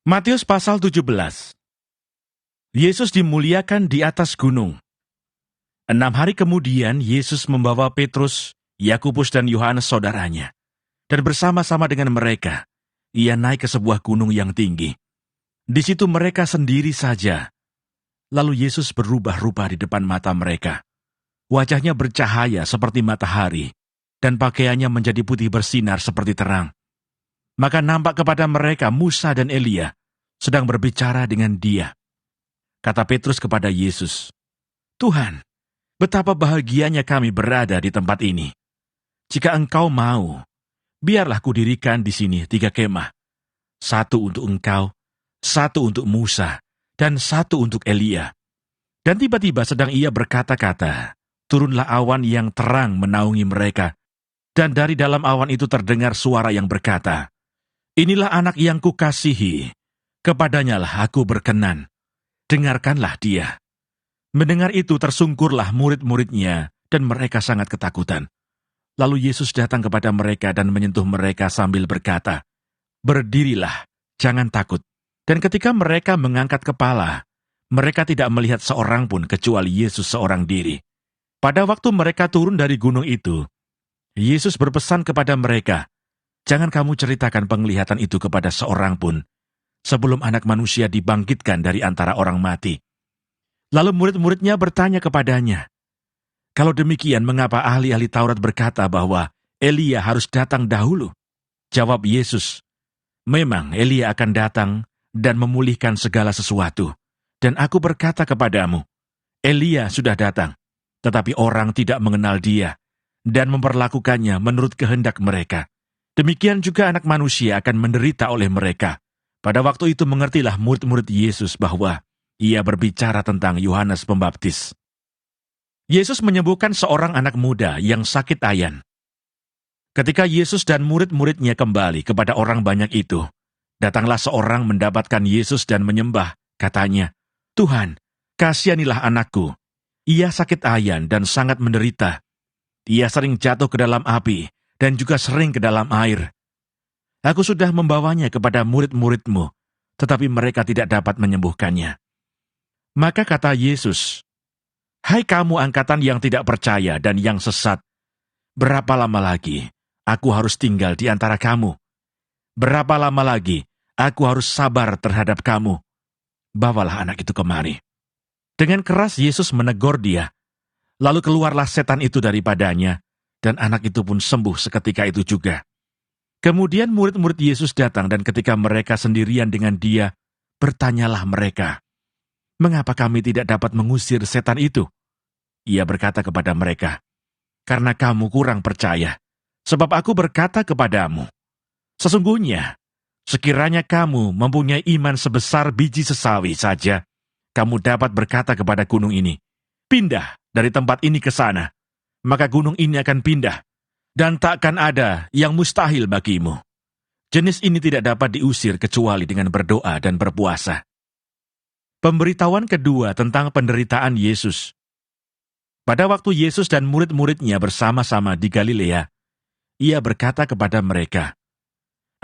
Matius pasal 17. Yesus dimuliakan di atas gunung. 6 hari kemudian Yesus membawa Petrus, Yakobus dan Yohanes saudaranya, dan bersama-sama dengan mereka, ia naik ke sebuah gunung yang tinggi. Di situ mereka sendiri saja. Lalu Yesus berubah-ubah di depan mata mereka. Wajahnya bercahaya seperti matahari, dan pakaiannya menjadi putih bersinar seperti terang. Maka nampak kepada mereka Musa dan Elia sedang berbicara dengan dia. Kata Petrus kepada Yesus, "Tuhan, betapa bahagianya kami berada di tempat ini. Jika Engkau mau, biarlah kudirikan di sini 3 kemah. 1 untuk Engkau, 1 untuk Musa, dan 1 untuk Elia." Dan tiba-tiba sedang ia berkata-kata, turunlah awan yang terang menaungi mereka, dan dari dalam awan itu terdengar suara yang berkata, "Inilah anak yang kukasihi, kepadanyalah aku berkenan. Dengarkanlah dia." Mendengar itu tersungkurlah murid-muridnya, dan mereka sangat ketakutan. Lalu Yesus datang kepada mereka dan menyentuh mereka sambil berkata, "Berdirilah, jangan takut." Dan ketika mereka mengangkat kepala, mereka tidak melihat seorang pun kecuali Yesus seorang diri. Pada waktu mereka turun dari gunung itu, Yesus berpesan kepada mereka, "Jangan kamu ceritakan penglihatan itu kepada seorang pun, sebelum Anak Manusia dibangkitkan dari antara orang mati." Lalu murid-muridnya bertanya kepadanya, "Kalau demikian, mengapa ahli-ahli Taurat berkata bahwa Elia harus datang dahulu?" Jawab Yesus, "Memang Elia akan datang dan memulihkan segala sesuatu. Dan aku berkata kepadamu, Elia sudah datang, tetapi orang tidak mengenal dia dan memperlakukannya menurut kehendak mereka. Demikian juga Anak Manusia akan menderita oleh mereka." Pada waktu itu mengertilah murid-murid Yesus bahwa ia berbicara tentang Yohanes Pembaptis. Yesus menyembuhkan seorang anak muda yang sakit ayan. Ketika Yesus dan murid-muridnya kembali kepada orang banyak itu, datanglah seorang mendapatkan Yesus dan menyembah, katanya, "Tuhan, kasihanilah anakku. Ia sakit ayan dan sangat menderita. Ia sering jatuh ke dalam api dan juga sering ke dalam air. Aku sudah membawanya kepada murid-muridmu, tetapi mereka tidak dapat menyembuhkannya." Maka kata Yesus, "Hai kamu angkatan yang tidak percaya dan yang sesat, berapa lama lagi aku harus tinggal di antara kamu? Berapa lama lagi aku harus sabar terhadap kamu? Bawalah anak itu kemari." Dengan keras Yesus menegur dia, lalu keluarlah setan itu daripadanya, dan anak itu pun sembuh seketika itu juga. Kemudian murid-murid Yesus datang, dan ketika mereka sendirian dengan dia, bertanyalah mereka, "Mengapa kami tidak dapat mengusir setan itu?" Ia berkata kepada mereka, "Karena kamu kurang percaya. Sebab aku berkata kepadamu, sesungguhnya, sekiranya kamu mempunyai iman sebesar biji sesawi saja, kamu dapat berkata kepada gunung ini, 'Pindah dari tempat ini ke sana,' maka gunung ini akan pindah, dan takkan ada yang mustahil bagimu. Jenis ini tidak dapat diusir kecuali dengan berdoa dan berpuasa." Pemberitahuan kedua tentang penderitaan Yesus. Pada waktu Yesus dan murid-muridnya bersama-sama di Galilea, ia berkata kepada mereka,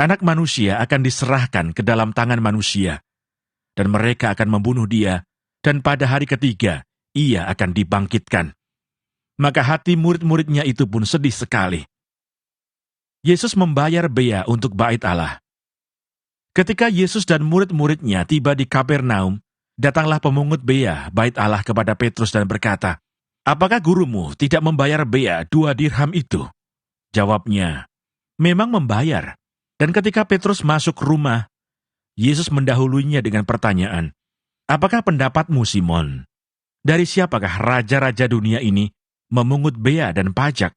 "Anak Manusia akan diserahkan ke dalam tangan manusia, dan mereka akan membunuh dia, dan pada hari ketiga ia akan dibangkitkan." Maka hati murid-muridnya itu pun sedih sekali. Yesus membayar bea untuk bait Allah. Ketika Yesus dan murid-muridnya tiba di Kapernaum, datanglah pemungut bea bait Allah kepada Petrus dan berkata, "Apakah gurumu tidak membayar bea 2 dirham itu?" Jawabnya, "Memang membayar." Dan ketika Petrus masuk rumah, Yesus mendahuluinya dengan pertanyaan, "Apakah pendapatmu, Simon? Dari siapakah raja-raja dunia ini memungut bea dan pajak?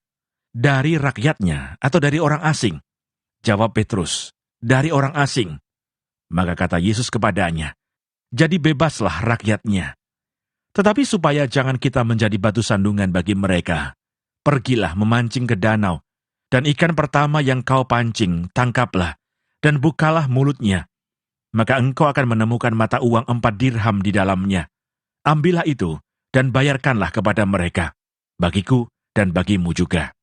Dari rakyatnya atau dari orang asing?" Jawab Petrus, "Dari orang asing." Maka kata Yesus kepadanya, "Jadi bebaslah rakyatnya. Tetapi supaya jangan kita menjadi batu sandungan bagi mereka, pergilah memancing ke danau, dan ikan pertama yang kau pancing, tangkaplah, dan bukalah mulutnya. Maka engkau akan menemukan mata uang 4 dirham di dalamnya. Ambillah itu, dan bayarkanlah kepada mereka, bagiku dan bagimu juga."